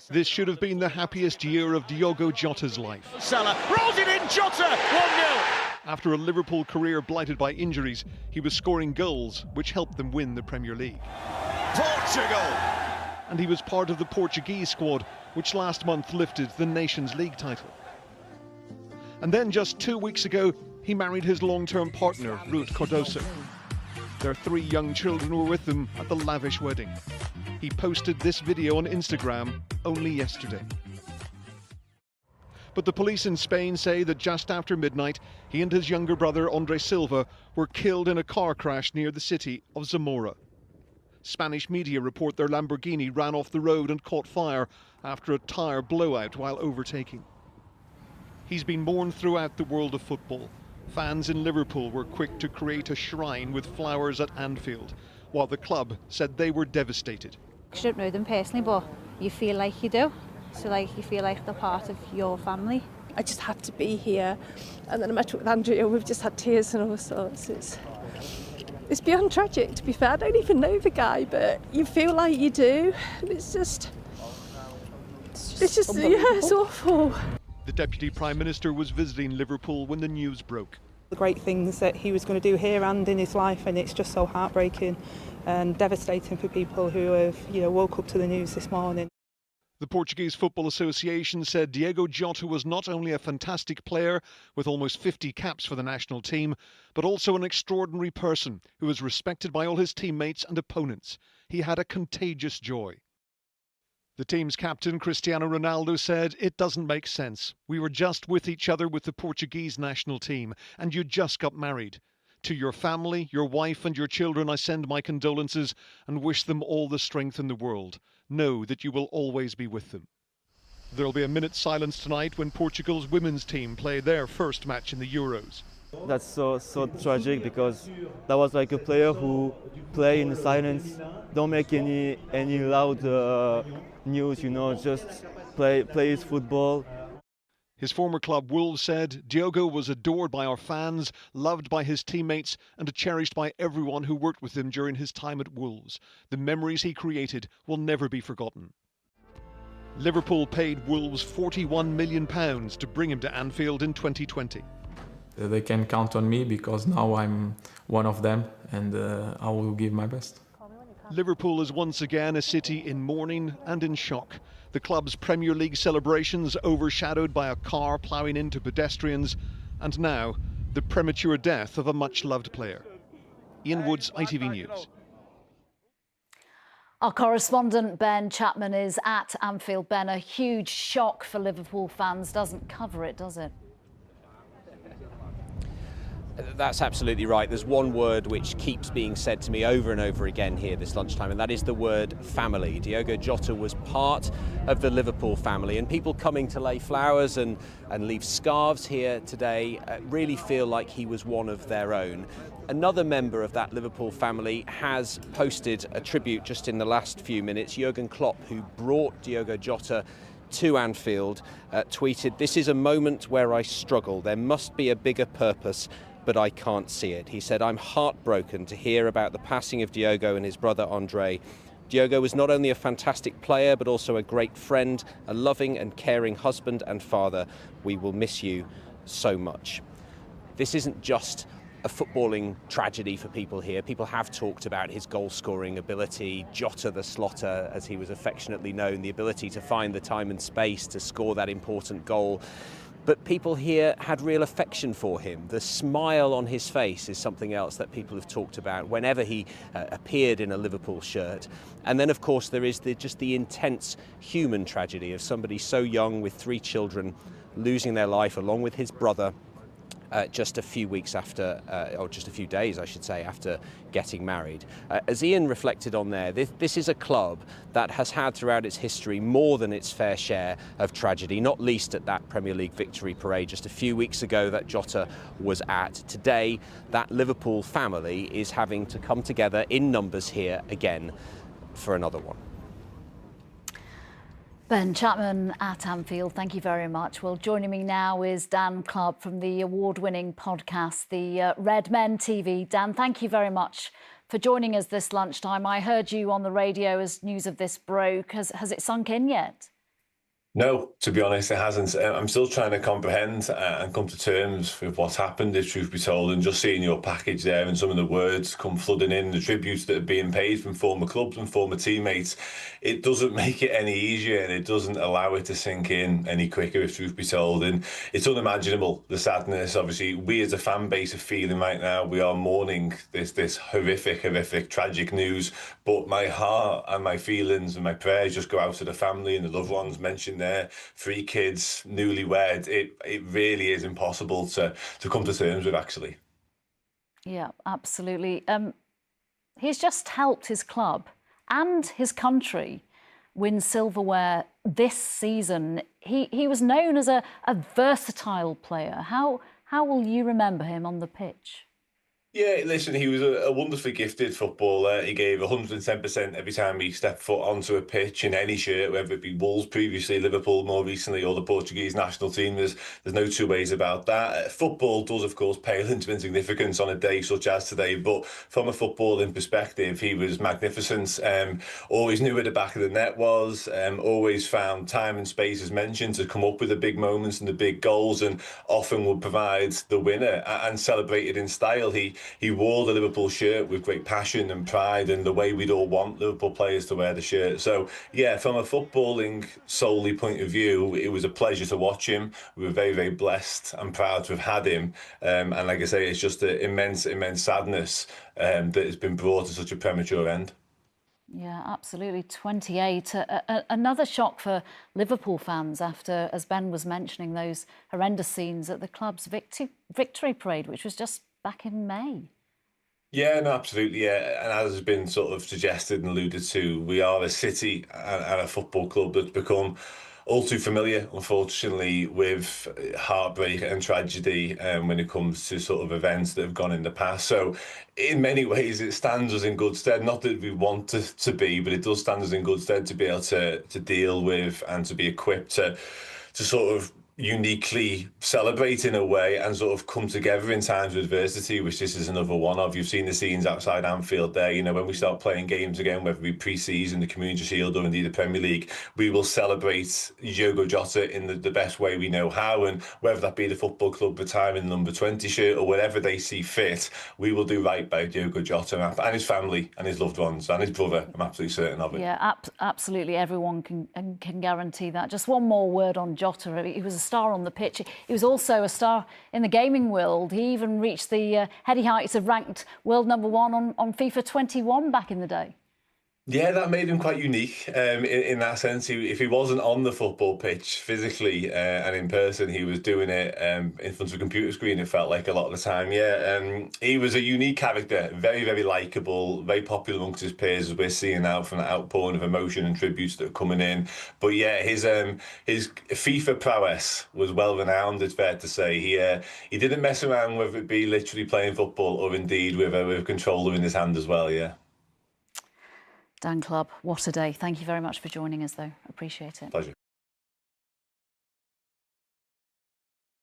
This should have been the happiest year of Diogo Jota's life. Salah rolls it in, Jota, 1-0. After a Liverpool career blighted by injuries, he was scoring goals which helped them win the Premier League. Portugal! And he was part of the Portuguese squad, which last month lifted the Nations League title. And then just 2 weeks ago, he married his long-term partner, Ruth Cardoso. Their 3 young children were with them at the lavish wedding. He posted this video on Instagram only yesterday. But the police in Spain say that just after midnight, he and his younger brother, Andre Silva, were killed in a car crash near the city of Zamora. Spanish media report their Lamborghini ran off the road and caught fire after a tyre blowout while overtaking. He's been mourned throughout the world of football. Fans in Liverpool were quick to create a shrine with flowers at Anfield, while the club said they were devastated. I don't know them personally, but you feel like you do. So you feel like they're part of your family. I just had to be here. And then I met with Andrea, we've just had tears and all sorts. It's beyond tragic, to be fair. I don't even know the guy, but you feel like you do. And it's just it's awful. The Deputy Prime Minister was visiting Liverpool when the news broke. The great things that he was going to do here and in his life, and it's just so heartbreaking and devastating for people who have, woke up to the news this morning. The Portuguese Football Association said Diogo Jota was not only a fantastic player with almost 50 caps for the national team, but also an extraordinary person who was respected by all his teammates and opponents. He had a contagious joy. The team's captain, Cristiano Ronaldo, said, "It doesn't make sense. We were just with each other with the Portuguese national team, and you just got married. To your family, your wife and your children, I send my condolences and wish them all the strength in the world. Know that you will always be with them." There will be a minute's silence tonight when Portugal's women's team play their first match in the Euros. That's so tragic, because that was like a player who play in silence, don't make any loud news, just play his football. His former club Wolves said Diogo was adored by our fans, loved by his teammates and cherished by everyone who worked with him during his time at Wolves. The memories he created will never be forgotten. Liverpool paid Wolves £41 million to bring him to Anfield in 2020. They can count on me because now I'm one of them, and I will give my best. Liverpool is once again a city in mourning and in shock. The club's Premier League celebrations overshadowed by a car ploughing into pedestrians, and now the premature death of a much-loved player. Ian Woods, ITV News. Our correspondent Ben Chapman is at Anfield. Ben, a huge shock for Liverpool fans doesn't cover it, does it? That's absolutely right. There's one word which keeps being said to me over and over again here this lunchtime, and that is the word family. Diogo Jota was part of the Liverpool family, and people coming to lay flowers and leave scarves here today really feel like he was one of their own. Another member of that Liverpool family has posted a tribute just in the last few minutes. Jurgen Klopp, who brought Diogo Jota to Anfield, tweeted, "This is a moment where I struggle. There must be a bigger purpose, but I can't see it." He said, "I'm heartbroken to hear about the passing of Diogo and his brother Andre. Diogo was not only a fantastic player, but also a great friend, a loving and caring husband and father. We will miss you so much." This isn't just a footballing tragedy for people here. People have talked about his goal-scoring ability, Jota the Slotter, as he was affectionately known, the ability to find the time and space to score that important goal. But people here had real affection for him. The smile on his face is something else that people have talked about whenever he appeared in a Liverpool shirt. And then, of course, there is just the intense human tragedy of somebody so young with 3 children losing their life along with his brother just a few weeks after, or just a few days, I should say, after getting married. As Ian reflected on there, this is a club that has had throughout its history more than its fair share of tragedy, not least at that Premier League victory parade just a few weeks ago that Jota was at. Today, that Liverpool family is having to come together in numbers here again for another one. Ben Chapman at Anfield, thank you very much. Well, joining me now is Dan Clark from the award-winning podcast, the Red Men TV. Dan, thank you very much for joining us this lunchtime. I heard you on the radio as news of this broke. Has it sunk in yet? No, to be honest, it hasn't. I'm still trying to comprehend and come to terms with what's happened, if truth be told, and just seeing your package there and some of the words come flooding in, the tributes that are being paid from former clubs and former teammates, it doesn't make it any easier and it doesn't allow it to sink in any quicker, if truth be told. And it's unimaginable, the sadness. Obviously, we as a fan base are feeling right now, we are mourning this horrific, tragic news. But my heart and my feelings and my prayers just go out to the family and the loved ones mentioned there, 3 kids, newlywed. It really is impossible to come to terms with, actually. Yeah, absolutely. He's just helped his club and his country win silverware this season. He was known as a versatile player. How will you remember him on the pitch? Yeah, listen, he was a wonderfully gifted footballer. He gave 110% every time he stepped foot onto a pitch in any shirt, whether it be Wolves previously, Liverpool more recently, or the Portuguese national team. There's no two ways about that. Football does, of course, pale into insignificance on a day such as today, but from a footballing perspective, he was magnificent. Always knew where the back of the net was, always found time and space, as mentioned, to come up with the big moments and the big goals, and often would provide the winner and celebrated in style. He wore the Liverpool shirt with great passion and pride, and the way we'd all want Liverpool players to wear the shirt. So, yeah, from a footballing solely point of view, it was a pleasure to watch him. We were very blessed and proud to have had him. And like I say, it's just an immense sadness that has been brought to such a premature end. Yeah, absolutely. 28. Another shock for Liverpool fans after, as Ben was mentioning, those horrendous scenes at the club's victory parade, which was just back in May. Yeah, no, absolutely, yeah. And as has been sort of suggested and alluded to, we are a city and a football club that's become all too familiar, unfortunately, with heartbreak and tragedy when it comes to sort of events that have gone in the past. So in many ways, it stands us in good stead. Not that we want to be, but it does stand us in good stead to be able to deal with and to be equipped to sort of uniquely celebrate in a way and sort of come together in times of adversity, which this is another one of. You've seen the scenes outside Anfield there. You know, when we start playing games again, whether it be pre-season, the Community Shield, or indeed the Premier League, we will celebrate Diogo Jota in the best way we know how, and whether that be the football club retiring the number 20 shirt or whatever they see fit, we will do right by Diogo Jota and his family and his loved ones and his brother. I'm absolutely certain of it. Yeah, absolutely. Everyone can guarantee that. Just one more word on Jota. He was a star on the pitch. He was also a star in the gaming world. He even reached the heady heights of ranked world #1 on FIFA 21 back in the day. Yeah, that made him quite unique in that sense. If he wasn't on the football pitch physically and in person, he was doing it in front of a computer screen, it felt like a lot of the time. Yeah, he was a unique character, very likeable, very popular amongst his peers, as we're seeing now from the outpouring of emotion and tributes that are coming in. But yeah, his FIFA prowess was well renowned, it's fair to say. He didn't mess around, whether it be literally playing football or indeed with a controller in his hand as well, yeah. Dan Clubb, what a day. Thank you very much for joining us, though. Appreciate it. Pleasure.